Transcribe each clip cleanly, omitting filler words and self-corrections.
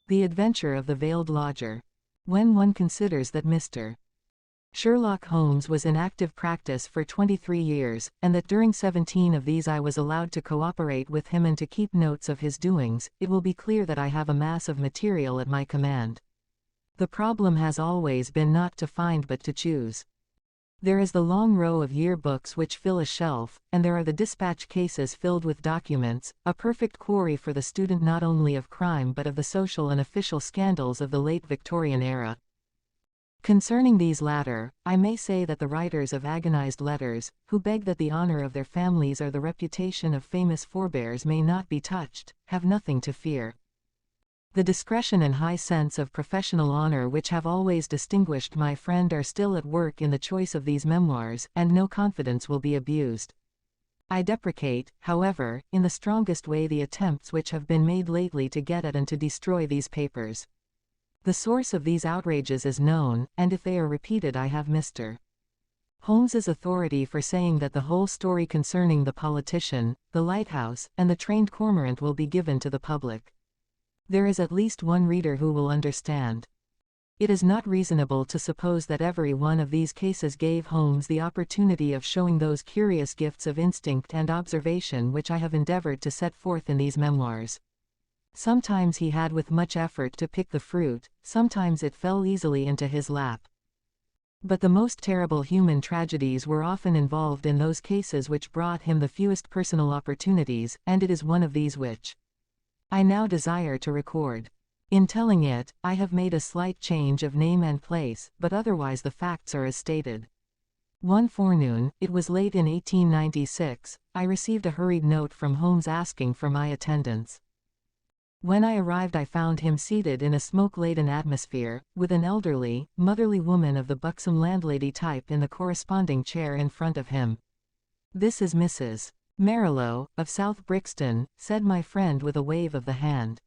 The Adventure of the Veiled Lodger. When one considers that Mr. Sherlock Holmes was in active practice for 23 years, and that during 17 of these I was allowed to cooperate with him and to keep notes of his doings, it will be clear that I have a mass of material at my command. The problem has always been not to find but to choose. There is the long row of yearbooks which fill a shelf, and there are the dispatch cases filled with documents, a perfect quarry for the student not only of crime but of the social and official scandals of the late Victorian era. Concerning these latter, I may say that the writers of agonized letters, who beg that the honor of their families or the reputation of famous forebears may not be touched, have nothing to fear. The discretion and high sense of professional honor which have always distinguished my friend are still at work in the choice of these memoirs, and no confidence will be abused. I deprecate, however, in the strongest way the attempts which have been made lately to get at and to destroy these papers. The source of these outrages is known, and if they are repeated I have Mr. Holmes's authority for saying that the whole story concerning the politician, the lighthouse, and the trained cormorant will be given to the public. There is at least one reader who will understand. It is not reasonable to suppose that every one of these cases gave Holmes the opportunity of showing those curious gifts of instinct and observation which I have endeavored to set forth in these memoirs. Sometimes he had with much effort to pick the fruit, sometimes it fell easily into his lap. But the most terrible human tragedies were often involved in those cases which brought him the fewest personal opportunities, and it is one of these which I now desire to record. In telling it, I have made a slight change of name and place, but otherwise the facts are as stated. One forenoon, it was late in 1896, I received a hurried note from Holmes asking for my attendance. When I arrived I found him seated in a smoke-laden atmosphere, with an elderly, motherly woman of the buxom landlady type in the corresponding chair in front of him. "This is Mrs. Marilow, of South Brixton," said my friend with a wave of the hand.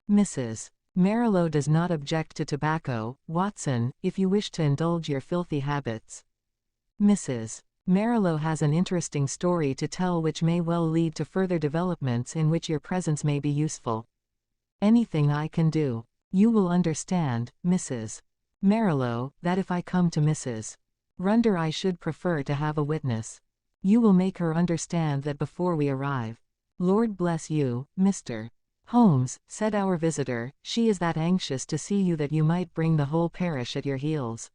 "Mrs. Marilow does not object to tobacco, Watson, if you wish to indulge your filthy habits. Mrs. Marilow has an interesting story to tell which may well lead to further developments in which your presence may be useful. Anything I can do. You will understand, Mrs. Marilow, that if I come to Mrs. Runder I should prefer to have a witness. You will make her understand that before we arrive." "Lord bless you, Mr. Holmes," said our visitor, "she is that anxious to see you that you might bring the whole parish at your heels.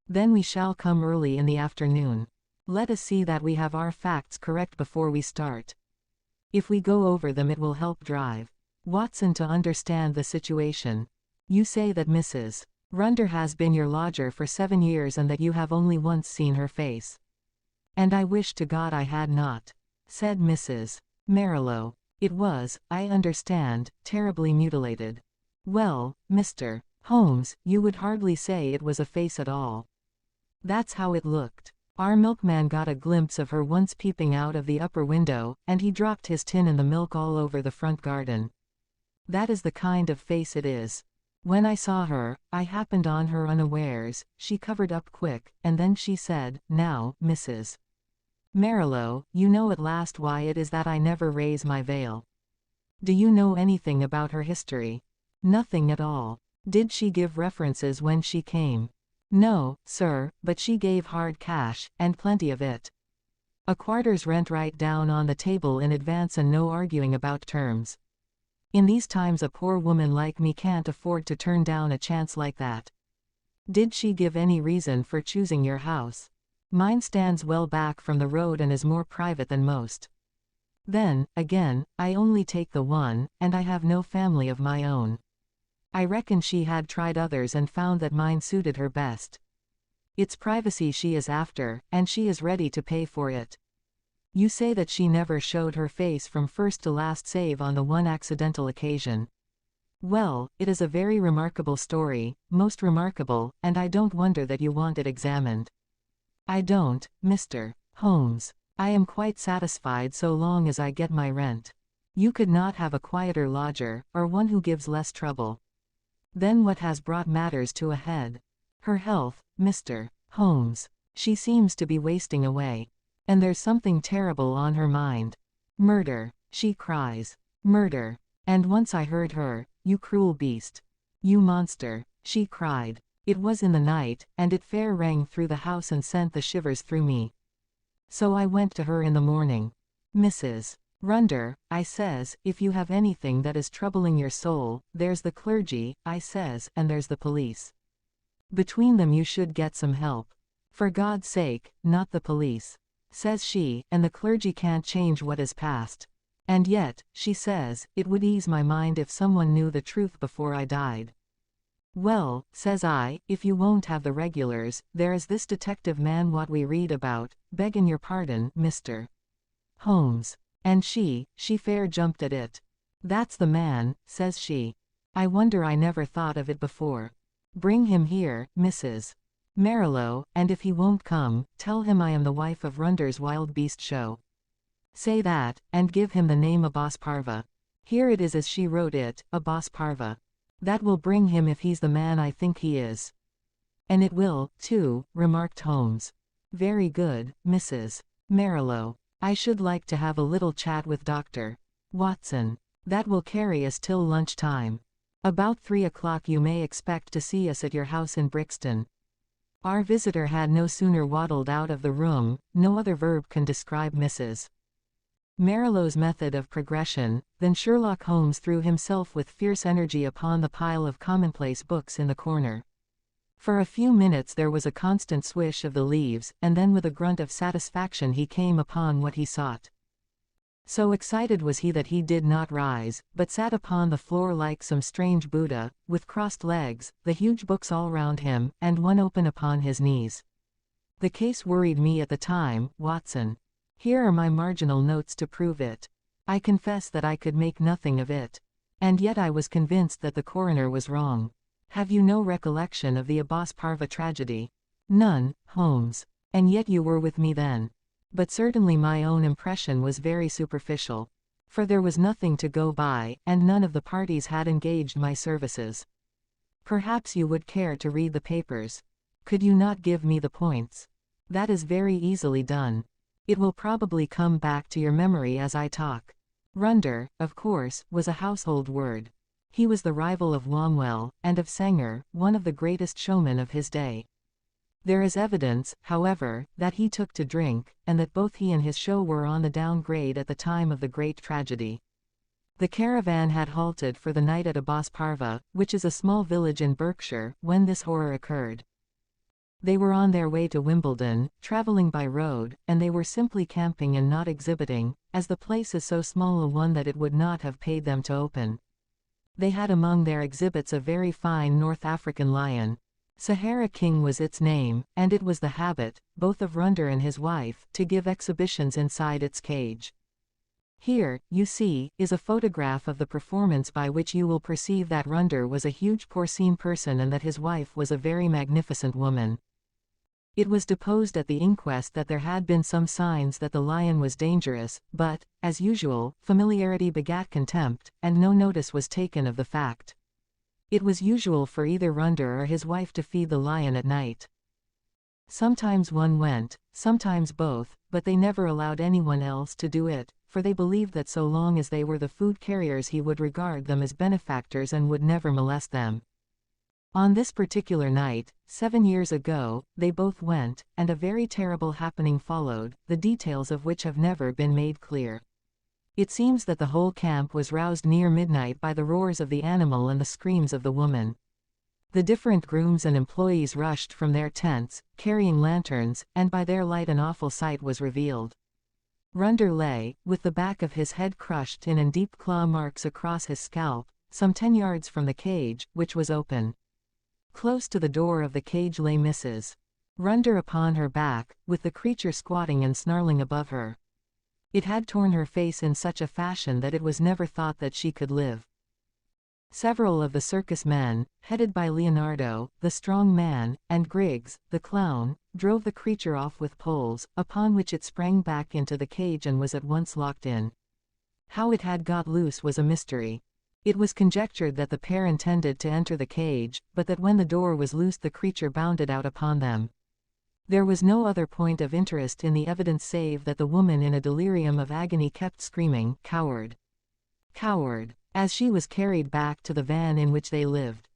Then we shall come early in the afternoon. Let us see that we have our facts correct before we start. If we go over them it will help drive Watson to understand the situation. You say that Mrs. Runder has been your lodger for 7 years and that you have only once seen her face." "And I wish to God I had not," said Mrs. Marilow. "It was, I understand, terribly mutilated." "Well, Mr. Holmes, you would hardly say it was a face at all. That's how it looked. Our milkman got a glimpse of her once peeping out of the upper window, and he dropped his tin and the milk all over the front garden. That is the kind of face it is. When I saw her, I happened on her unawares, she covered up quick, and then she said, 'Now, Mrs. Marilow, you know at last why it is that I never raise my veil.' Do you know anything about her history?" "Nothing at all." "Did she give references when she came?" "No, sir, but she gave hard cash, and plenty of it. A quarter's rent right down on the table in advance and no arguing about terms. In these times a poor woman like me can't afford to turn down a chance like that." "Did she give any reason for choosing your house?" "Mine stands well back from the road and is more private than most. Then, again, I only take the one, and I have no family of my own. I reckon she had tried others and found that mine suited her best. It's privacy she is after, and she is ready to pay for it. You say that she never showed her face from first to last save on the one accidental occasion. Well, it is a very remarkable story, most remarkable, and I don't wonder that you want it examined." "I don't, Mr. Holmes. I am quite satisfied so long as I get my rent. You could not have a quieter lodger, or one who gives less trouble." "Then what has brought matters to a head?" "Her health, Mr. Holmes. She seems to be wasting away. And there's something terrible on her mind. Murder, she cries. Murder. And once I heard her, "You cruel beast! You monster!" she cried. It was in the night, and it fair rang through the house and sent the shivers through me. So I went to her in the morning. "Mrs. Runder," I says, "if you have anything that is troubling your soul, there's the clergy," I says, "and there's the police. Between them you should get some help. For God's sake, not the police," says she, "and the clergy can't change what is past. And yet," she says, "it would ease my mind if someone knew the truth before I died." "Well," says I, "if you won't have the regulars, there is this detective man what we read about, beggin' your pardon, Mr. Holmes." And she fair jumped at it. "That's the man," says she. "I wonder I never thought of it before. Bring him here, Mrs. Marilow, and if he won't come, tell him I am the wife of Runder's Wild Beast Show. Say that, and give him the name Abbas Parva. Here it is as she wrote it, Abbas Parva. That will bring him if he's the man I think he is." "And it will, too," remarked Holmes. "Very good, Mrs. Marilow. I should like to have a little chat with Dr. Watson. That will carry us till lunch time. About 3 o'clock you may expect to see us at your house in Brixton." Our visitor had no sooner waddled out of the room, no other verb can describe Mrs. Marilow's method of progression, than Sherlock Holmes threw himself with fierce energy upon the pile of commonplace books in the corner. For a few minutes there was a constant swish of the leaves, and then with a grunt of satisfaction he came upon what he sought. So excited was he that he did not rise, but sat upon the floor like some strange Buddha, with crossed legs, the huge books all round him, and one open upon his knees. "The case worried me at the time, Watson. Here are my marginal notes to prove it. I confess that I could make nothing of it. And yet I was convinced that the coroner was wrong. Have you no recollection of the Abbas Parva tragedy?" "None, Holmes. And yet you were with me then." "But certainly my own impression was very superficial. For there was nothing to go by, and none of the parties had engaged my services. Perhaps you would care to read the papers. Could you not give me the points?" "That is very easily done. It will probably come back to your memory as I talk." Runder, of course, was a household word. He was the rival of Longwell, and of Sanger, one of the greatest showmen of his day. There is evidence, however, that he took to drink, and that both he and his show were on the downgrade at the time of the great tragedy. The caravan had halted for the night at Abbas Parva, which is a small village in Berkshire, when this horror occurred. They were on their way to Wimbledon, traveling by road, and they were simply camping and not exhibiting, as the place is so small a one that it would not have paid them to open. They had among their exhibits a very fine North African lion. Sahara King was its name, and it was the habit, both of Runder and his wife, to give exhibitions inside its cage. Here, you see, is a photograph of the performance by which you will perceive that Runder was a huge porcine person and that his wife was a very magnificent woman. It was deposed at the inquest that there had been some signs that the lion was dangerous, but, as usual, familiarity begat contempt, and no notice was taken of the fact. It was usual for either Runder or his wife to feed the lion at night. Sometimes one went, sometimes both, but they never allowed anyone else to do it, for they believed that so long as they were the food carriers he would regard them as benefactors and would never molest them. On this particular night, 7 years ago, they both went, and a very terrible happening followed, the details of which have never been made clear. It seems that the whole camp was roused near midnight by the roars of the animal and the screams of the woman. The different grooms and employees rushed from their tents, carrying lanterns, and by their light an awful sight was revealed. Runder lay, with the back of his head crushed in and deep claw marks across his scalp, some 10 yards from the cage, which was open. Close to the door of the cage lay Mrs. Runder upon her back, with the creature squatting and snarling above her. It had torn her face in such a fashion that it was never thought that she could live. Several of the circus men, headed by Leonardo, the strong man, and Griggs, the clown, drove the creature off with poles, upon which it sprang back into the cage and was at once locked in. How it had got loose was a mystery. It was conjectured that the pair intended to enter the cage, but that when the door was loosed the creature bounded out upon them. There was no other point of interest in the evidence save that the woman in a delirium of agony kept screaming, "Coward! Coward!" as she was carried back to the van in which they lived.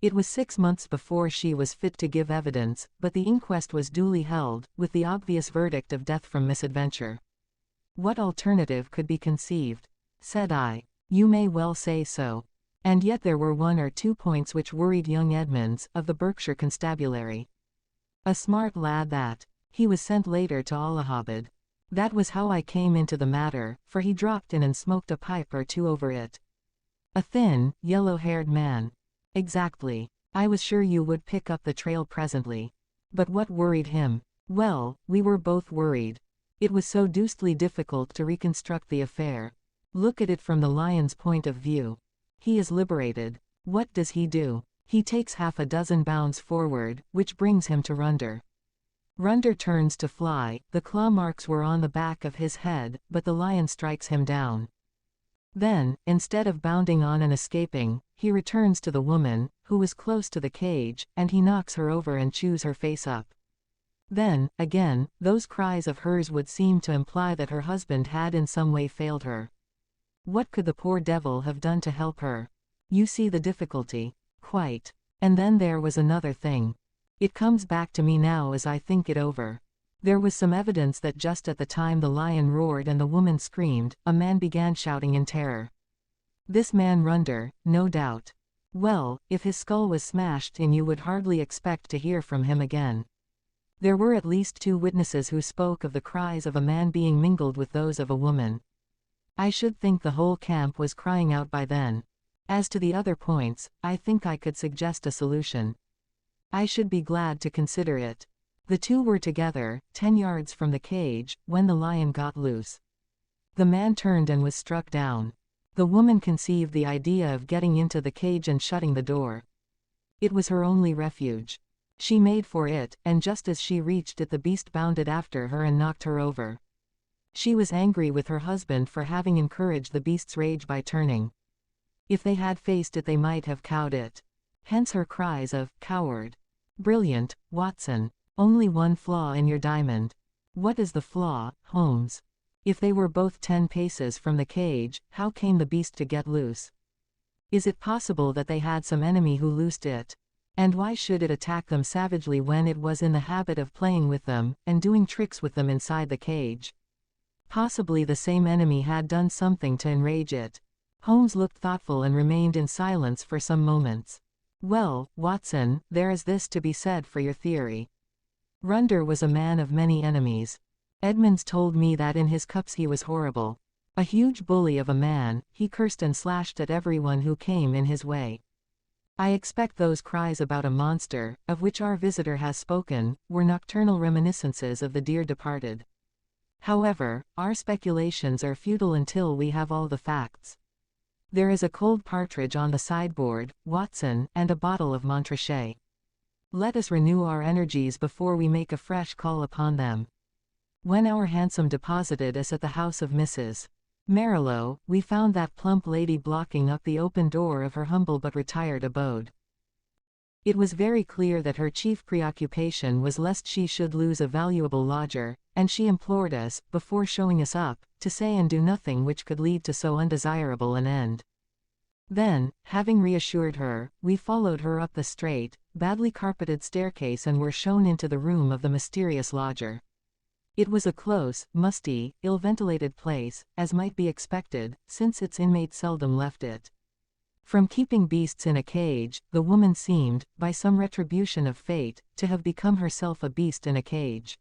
It was 6 months before she was fit to give evidence, but the inquest was duly held, with the obvious verdict of death from misadventure. What alternative could be conceived? Said I. You may well say so. And yet there were 1 or 2 points which worried young Edmonds, of the Berkshire Constabulary. A smart lad that. He was sent later to Allahabad. That was how I came into the matter, for he dropped in and smoked a pipe or 2 over it. A thin, yellow-haired man. Exactly. I was sure you would pick up the trail presently. But what worried him? Well, we were both worried. It was so deucedly difficult to reconstruct the affair. Look at it from the lion's point of view. He is liberated. What does he do? He takes half a dozen bounds forward, which brings him to Runder. Runder turns to fly, the claw marks were on the back of his head, but the lion strikes him down. Then, instead of bounding on and escaping, he returns to the woman, who was close to the cage, and he knocks her over and chews her face up. Then, again, those cries of hers would seem to imply that her husband had in some way failed her. What could the poor devil have done to help her? You see the difficulty. Quite. And then there was another thing. It comes back to me now as I think it over. There was some evidence that just at the time the lion roared and the woman screamed, a man began shouting in terror. This man Runder, no doubt. Well, if his skull was smashed in you would hardly expect to hear from him again. There were at least 2 witnesses who spoke of the cries of a man being mingled with those of a woman. I should think the whole camp was crying out by then. As to the other points, I think I could suggest a solution. I should be glad to consider it. The 2 were together, 10 yards from the cage, when the lion got loose. The man turned and was struck down. The woman conceived the idea of getting into the cage and shutting the door. It was her only refuge. She made for it, and just as she reached it the beast bounded after her and knocked her over. She was angry with her husband for having encouraged the beast's rage by turning. If they had faced it they might have cowed it. Hence her cries of, "Coward!" Brilliant, Watson. Only one flaw in your diamond. What is the flaw, Holmes? If they were both 10 paces from the cage, how came the beast to get loose? Is it possible that they had some enemy who loosed it? And why should it attack them savagely when it was in the habit of playing with them, and doing tricks with them inside the cage? Possibly the same enemy had done something to enrage it. Holmes looked thoughtful and remained in silence for some moments. Well, Watson, there is this to be said for your theory. Runder was a man of many enemies. Edmonds told me that in his cups he was horrible. A huge bully of a man, he cursed and slashed at everyone who came in his way. I expect those cries about a monster, of which our visitor has spoken, were nocturnal reminiscences of the dear departed. However, our speculations are futile until we have all the facts. There is a cold partridge on the sideboard, Watson, and a bottle of Montrachet. Let us renew our energies before we make a fresh call upon them. When our hansom deposited us at the house of Mrs. Marilow, we found that plump lady blocking up the open door of her humble but retired abode. It was very clear that her chief preoccupation was lest she should lose a valuable lodger, and she implored us, before showing us up, to say and do nothing which could lead to so undesirable an end. Then, having reassured her, we followed her up the straight, badly carpeted staircase and were shown into the room of the mysterious lodger. It was a close, musty, ill-ventilated place, as might be expected, since its inmates seldom left it. From keeping beasts in a cage, the woman seemed, by some retribution of fate, to have become herself a beast in a cage.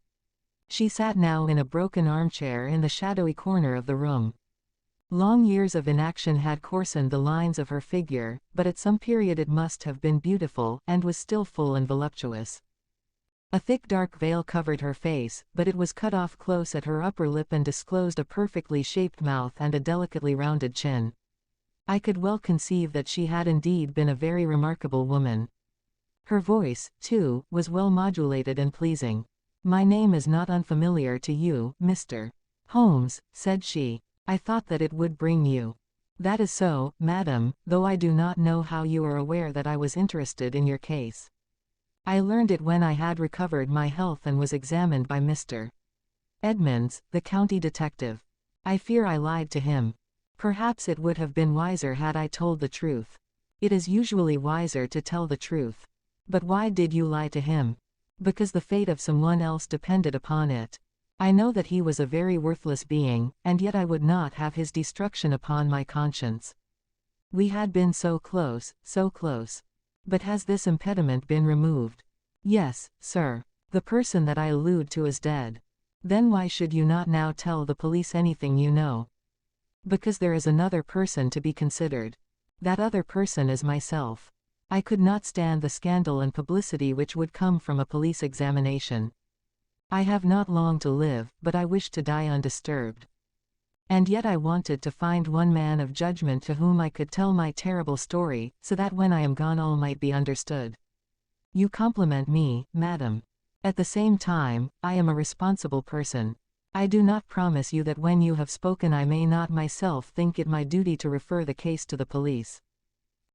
She sat now in a broken armchair in the shadowy corner of the room. Long years of inaction had coarsened the lines of her figure, but at some period it must have been beautiful, and was still full and voluptuous. A thick dark veil covered her face, but it was cut off close at her upper lip and disclosed a perfectly shaped mouth and a delicately rounded chin. I could well conceive that she had indeed been a very remarkable woman. Her voice, too, was well modulated and pleasing. "My name is not unfamiliar to you, Mr. Holmes," said she. "I thought that it would bring you." "That is so, madam, though I do not know how you are aware that I was interested in your case." "I learned it when I had recovered my health and was examined by Mr. Edmonds, the county detective. I fear I lied to him." Perhaps it would have been wiser had I told the truth. It is usually wiser to tell the truth. But why did you lie to him? Because the fate of someone else depended upon it. I know that he was a very worthless being, and yet I would not have his destruction upon my conscience. We had been so close, so close. But has this impediment been removed? Yes, sir. The person that I allude to is dead. Then why should you not now tell the police anything you know? Because there is another person to be considered. That other person is myself. I could not stand the scandal and publicity which would come from a police examination. I have not long to live, but I wish to die undisturbed. And yet I wanted to find one man of judgment to whom I could tell my terrible story, so that when I am gone all might be understood. You compliment me, madam. At the same time, I am a responsible person. I do not promise you that when you have spoken I may not myself think it my duty to refer the case to the police.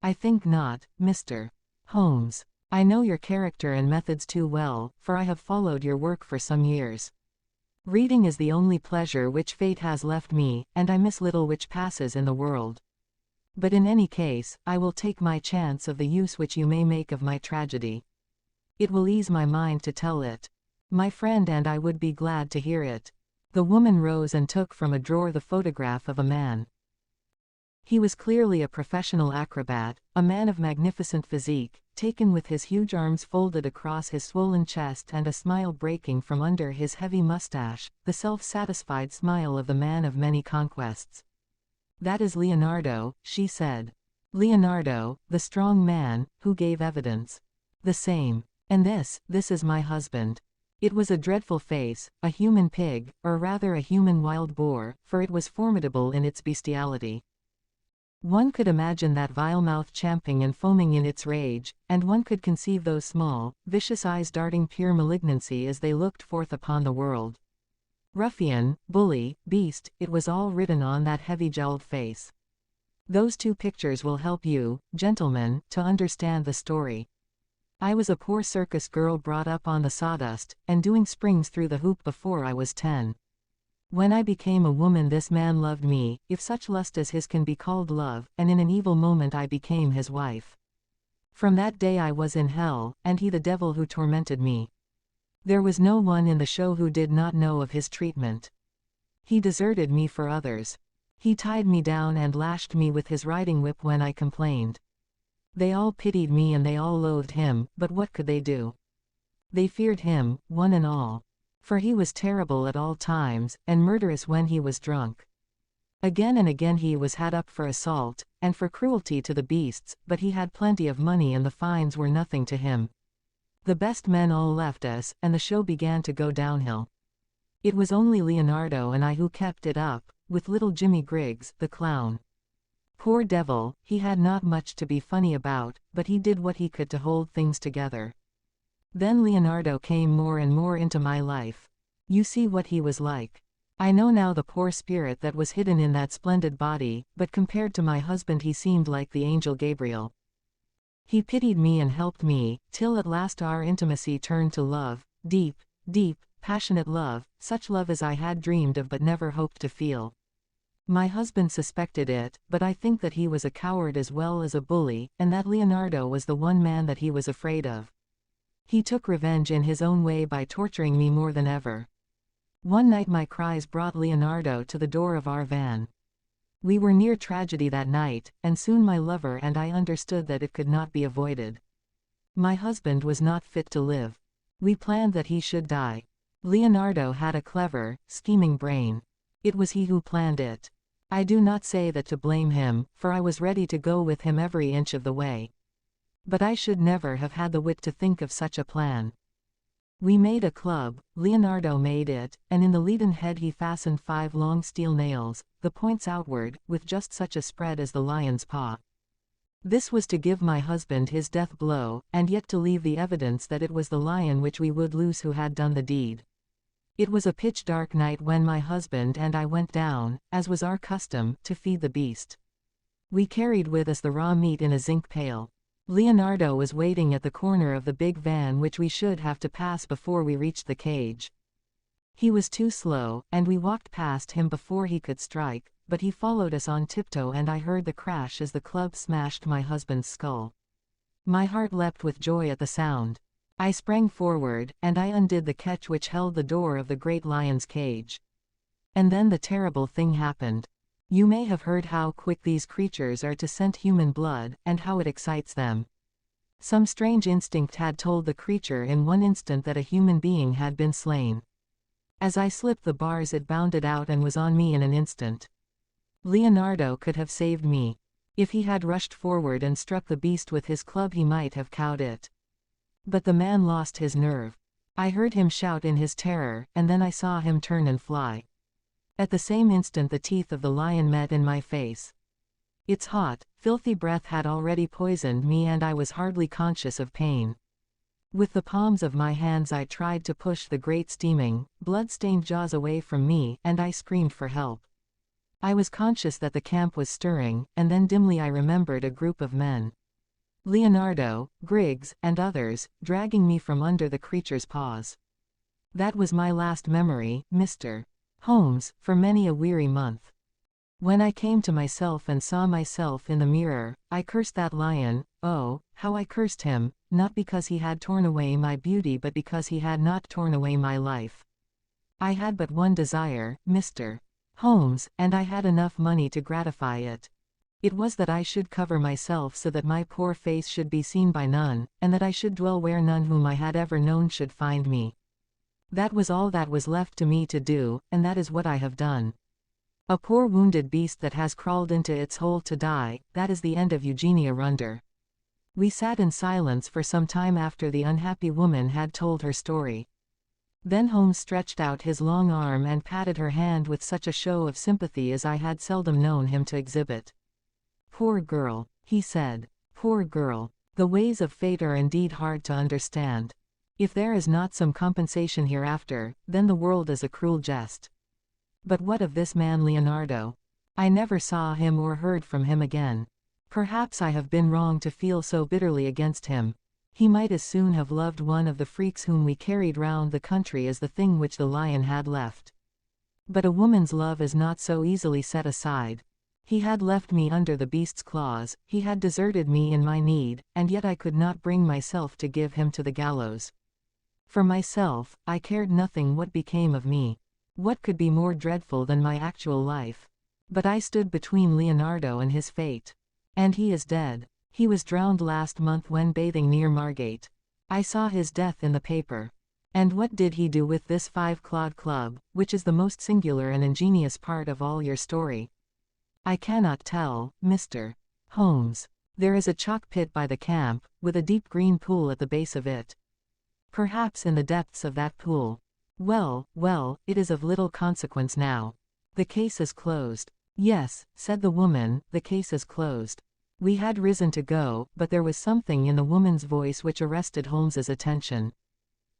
I think not, Mr. Holmes. I know your character and methods too well, for I have followed your work for some years. Reading is the only pleasure which fate has left me, and I miss little which passes in the world. But in any case, I will take my chance of the use which you may make of my tragedy. It will ease my mind to tell it. My friend and I would be glad to hear it. The woman rose and took from a drawer the photograph of a man. He was clearly a professional acrobat, a man of magnificent physique, taken with his huge arms folded across his swollen chest and a smile breaking from under his heavy mustache, the self-satisfied smile of the man of many conquests. That is Leonardo, she said. Leonardo, the strong man, who gave evidence. The same. And this is my husband. It was a dreadful face, a human pig, or rather a human wild boar, for it was formidable in its bestiality. One could imagine that vile mouth champing and foaming in its rage, and one could conceive those small, vicious eyes darting pure malignancy as they looked forth upon the world. Ruffian, bully, beast, it was all written on that heavy-jowled face. Those two pictures will help you, gentlemen, to understand the story. I was a poor circus girl brought up on the sawdust, and doing springs through the hoop before I was 10. When I became a woman this man loved me, if such lust as his can be called love, and in an evil moment I became his wife. From that day I was in hell, and he the devil who tormented me. There was no one in the show who did not know of his treatment. He deserted me for others. He tied me down and lashed me with his riding whip when I complained. They all pitied me and they all loathed him, but what could they do? They feared him, one and all. For he was terrible at all times, and murderous when he was drunk. Again and again he was had up for assault, and for cruelty to the beasts, but he had plenty of money and the fines were nothing to him. The best men all left us, and the show began to go downhill. It was only Leonardo and I who kept it up, with little Jimmy Griggs, the clown. Poor devil, he had not much to be funny about, but he did what he could to hold things together. Then Leonardo came more and more into my life. You see what he was like. I know now the poor spirit that was hidden in that splendid body, but compared to my husband he seemed like the angel Gabriel. He pitied me and helped me, till at last our intimacy turned to love, deep, deep, passionate love, such love as I had dreamed of but never hoped to feel. My husband suspected it, but I think that he was a coward as well as a bully, and that Leonardo was the one man that he was afraid of. He took revenge in his own way by torturing me more than ever. One night my cries brought Leonardo to the door of our van. We were near tragedy that night, and soon my lover and I understood that it could not be avoided. My husband was not fit to live. We planned that he should die. Leonardo had a clever, scheming brain. It was he who planned it. I do not say that to blame him, for I was ready to go with him every inch of the way. But I should never have had the wit to think of such a plan. We made a club, Leonardo made it, and in the leaden head he fastened 5 long steel nails, the points outward, with just such a spread as the lion's paw. This was to give my husband his death blow, and yet to leave the evidence that it was the lion which we would lose who had done the deed. It was a pitch-dark night when my husband and I went down, as was our custom, to feed the beast. We carried with us the raw meat in a zinc pail. Leonardo was waiting at the corner of the big van which we should have to pass before we reached the cage. He was too slow, and we walked past him before he could strike. but he followed us on tiptoe and I heard the crash as the club smashed my husband's skull. My heart leapt with joy at the sound. I sprang forward, and I undid the catch which held the door of the great lion's cage. And then the terrible thing happened. You may have heard how quick these creatures are to scent human blood, and how it excites them. Some strange instinct had told the creature in one instant that a human being had been slain. As I slipped the bars it bounded out and was on me in an instant. Leonardo could have saved me. If he had rushed forward and struck the beast with his club he might have cowed it. But the man lost his nerve. I heard him shout in his terror, and then I saw him turn and fly. At the same instant the teeth of the lion met in my face. Its hot, filthy breath had already poisoned me and I was hardly conscious of pain. With the palms of my hands I tried to push the great steaming, blood-stained jaws away from me, and I screamed for help. I was conscious that the camp was stirring, and then dimly I remembered a group of men. Leonardo, Griggs, and others, dragging me from under the creature's paws. That was my last memory, Mr. Holmes, for many a weary month. When I came to myself and saw myself in the mirror, I cursed that lion. Oh, how I cursed him, not because he had torn away my beauty but because he had not torn away my life. I had but one desire, Mr. Holmes, and I had enough money to gratify it. It was that I should cover myself so that my poor face should be seen by none, and that I should dwell where none whom I had ever known should find me. That was all that was left to me to do, and that is what I have done. A poor wounded beast that has crawled into its hole to die, that is the end of Eugenia Runder. We sat in silence for some time after the unhappy woman had told her story. Then Holmes stretched out his long arm and patted her hand with such a show of sympathy as I had seldom known him to exhibit. "Poor girl," he said. "Poor girl. The ways of fate are indeed hard to understand. If there is not some compensation hereafter, then the world is a cruel jest. But what of this man Leonardo? I never saw him or heard from him again. Perhaps I have been wrong to feel so bitterly against him. He might as soon have loved one of the freaks whom we carried round the country as the thing which the lion had left. But a woman's love is not so easily set aside. He had left me under the beast's claws, he had deserted me in my need, and yet I could not bring myself to give him to the gallows. For myself, I cared nothing what became of me. What could be more dreadful than my actual life? But I stood between Leonardo and his fate. And he is dead. He was drowned last month when bathing near Margate. I saw his death in the paper. And what did he do with this 5-clawed club, which is the most singular and ingenious part of all your story? I cannot tell, Mr. Holmes. There is a chalk pit by the camp, with a deep green pool at the base of it. Perhaps in the depths of that pool. Well, well, it is of little consequence now. The case is closed. Yes, said the woman, the case is closed. We had risen to go, but there was something in the woman's voice which arrested Holmes's attention.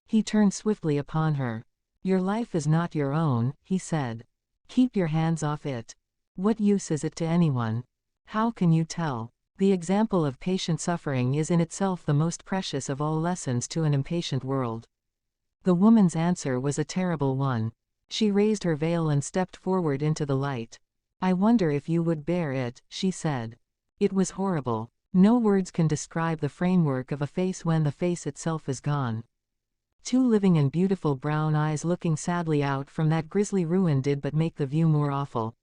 He turned swiftly upon her. Your life is not your own, he said. Keep your hands off it. What use is it to anyone? How can you tell? The example of patient suffering is in itself the most precious of all lessons to an impatient world. The woman's answer was a terrible one. She raised her veil and stepped forward into the light. I wonder if you would bear it, she said. It was horrible. No words can describe the framework of a face when the face itself is gone. Two living and beautiful brown eyes looking sadly out from that grisly ruin did but make the view more awful.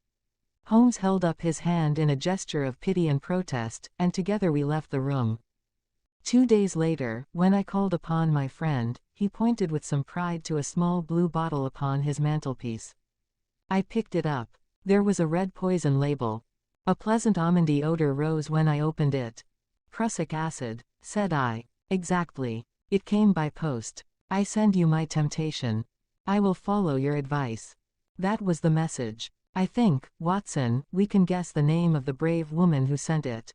Holmes held up his hand in a gesture of pity and protest, and together we left the room. 2 days later, when I called upon my friend, he pointed with some pride to a small blue bottle upon his mantelpiece. I picked it up. There was a red poison label. A pleasant almondy odor rose when I opened it. Prussic acid, said I. Exactly. It came by post. I send you my temptation. I will follow your advice. That was the message. I think, Watson, we can guess the name of the brave woman who sent it.